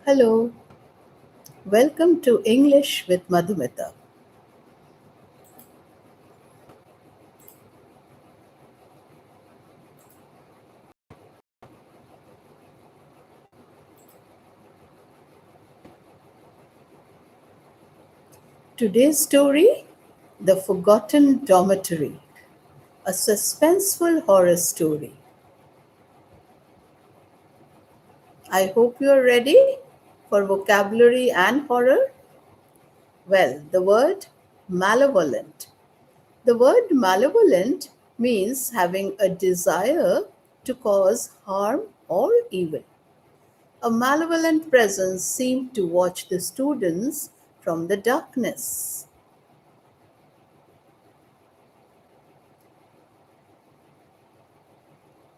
Hello, welcome to English with Madhumita. Today's story: The Forgotten Dormitory, a suspenseful horror story. I hope you are ready for vocabulary and horror. Well, the word malevolent. The word malevolent means having a desire to cause harm or evil. A malevolent presence seemed to watch the students from the darkness.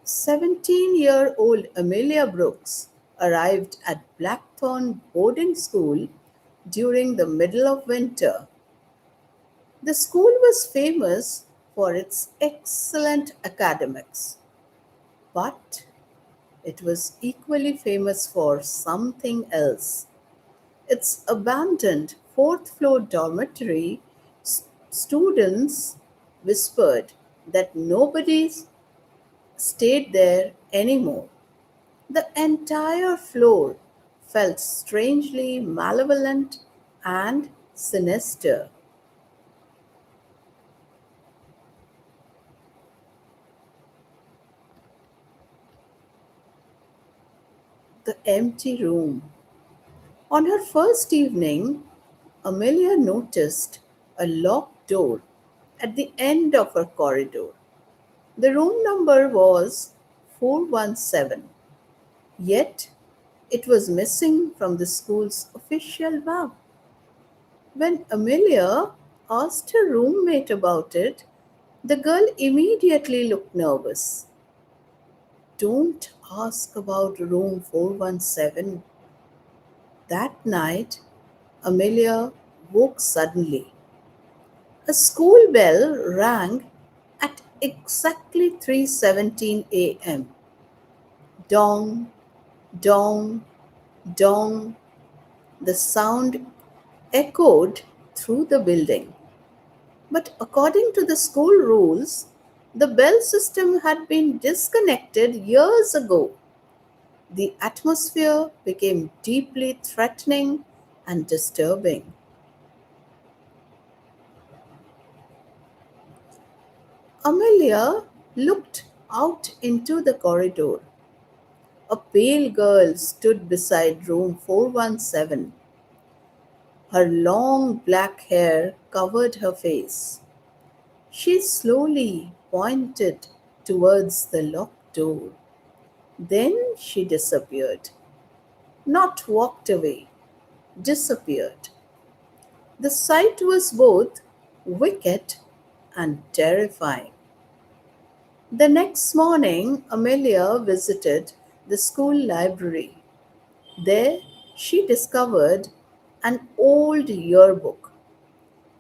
17-year-old Amelia Brooks arrived at Blackthorne Boarding School during the middle of winter. The school was famous for its excellent academics, but it was equally famous for something else. Its abandoned fourth floor dormitory, students whispered that nobody stayed there anymore. The entire floor felt strangely malevolent and sinister. The empty room. On her first evening, Amelia noticed a locked door at the end of her corridor. The room number was 417, yet it was missing from the school's official map. When Amelia asked her roommate about it, the girl immediately looked nervous. Don't ask about room 417. That night, Amelia woke suddenly. A school bell rang at exactly 3:17 a.m. Dong, dong, dong. The sound echoed through the building. But according to the school rules, the bell system had been disconnected years ago. The atmosphere became deeply threatening and disturbing. Amelia looked out into the corridor. A pale girl stood beside room 417. Her long black hair covered her face. She slowly pointed towards the locked door. Then she disappeared. Not walked away, disappeared. The sight was both wicked and terrifying. The next morning, Amelia visited the school library. There, she discovered an old yearbook.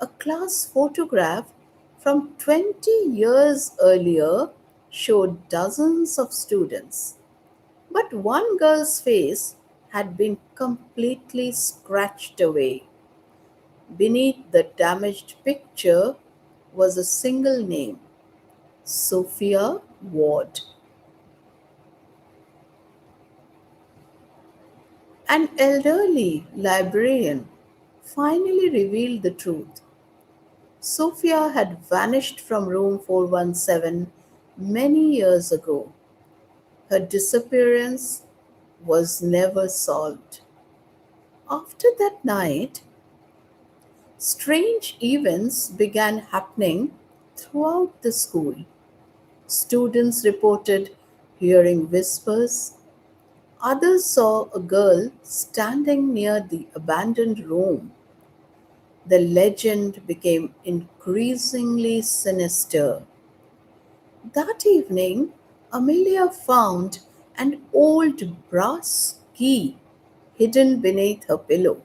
A class photograph from 20 years earlier showed dozens of students, but one girl's face had been completely scratched away. Beneath the damaged picture was a single name: Sophia Ward. An elderly librarian finally revealed the truth. Sophia had vanished from room 417 many years ago. Her disappearance was never solved. After that night, strange events began happening throughout the school. Students reported hearing whispers. Others saw a girl standing near the abandoned room. The legend became increasingly sinister. That evening, Amelia found an old brass key hidden beneath her pillow.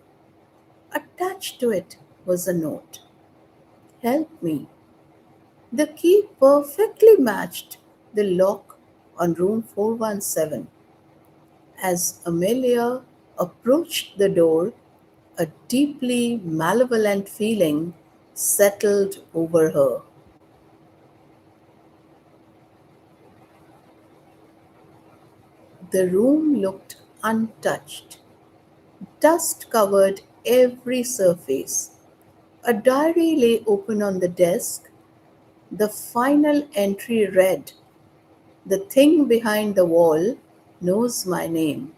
Attached to it was a note: Help me. The key perfectly matched the lock on room 417. As Amelia approached the door, a deeply malevolent feeling settled over her. The room looked untouched. Dust covered every surface. A diary lay open on the desk. The final entry read, "The thing behind the wall knows my name."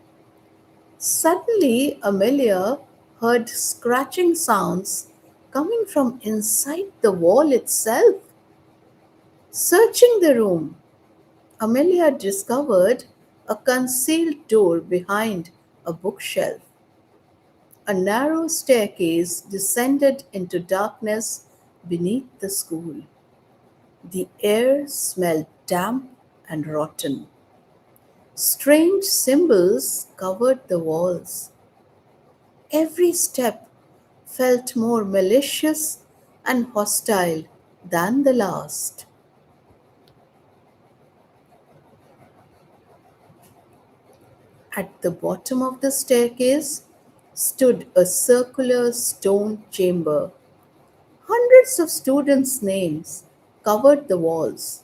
Suddenly, Amelia heard scratching sounds coming from inside the wall itself. Searching the room, Amelia discovered a concealed door behind a bookshelf. A narrow staircase descended into darkness beneath the school. The air smelled damp and rotten. Strange symbols covered the walls. Every step felt more malicious and hostile than the last. At the bottom of the staircase stood a circular stone chamber. Hundreds of students' names covered the walls.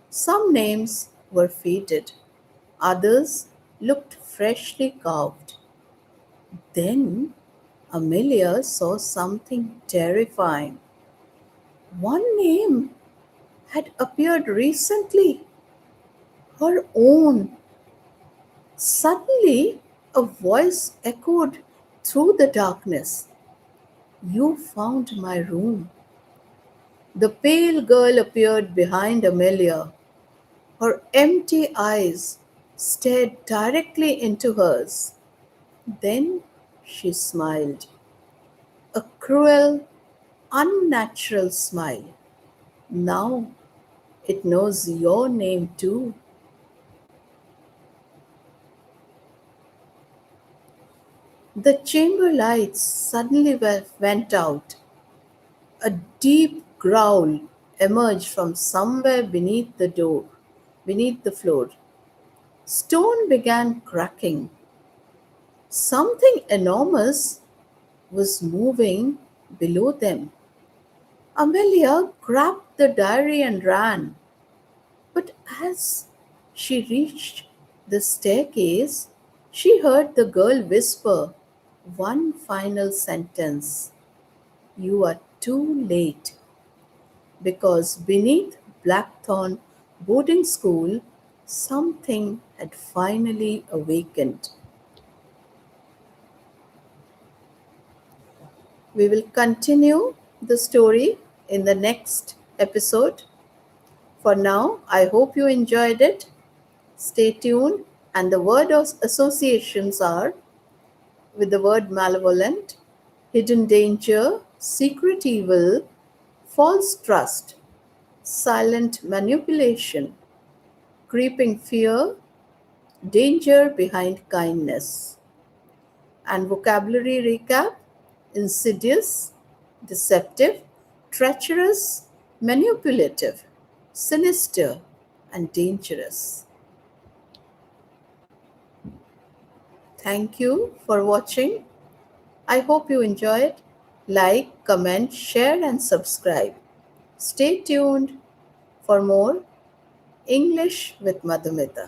Some names were faded, others looked freshly carved. Then Amelia saw something terrifying. One name had appeared recently, her own. Suddenly, a voice echoed through the darkness. "You found my room." The pale girl appeared behind Amelia. Her empty eyes stared directly into hers. Then she smiled. A cruel, unnatural smile. "Now it knows your name too." The chamber lights suddenly went out. A deep growl emerged from somewhere beneath the floor. Stone began cracking. Something enormous was moving below them. Amelia grabbed the diary and ran. But as she reached the staircase, she heard the girl whisper one final sentence. "You are too late." Because beneath Blackthorne Boarding School, something had finally awakened. We will continue the story in the next episode. For now, I hope you enjoyed it. Stay tuned, and the word associations are with the word malevolent, hidden danger, secret evil, false trust, silent manipulation, creeping fear, danger behind kindness. And vocabulary recap: insidious, deceptive, treacherous, manipulative, sinister, and dangerous. Thank you for watching. I hope you enjoyed. Like, comment, share, and subscribe. Stay tuned for more English with Madhumita.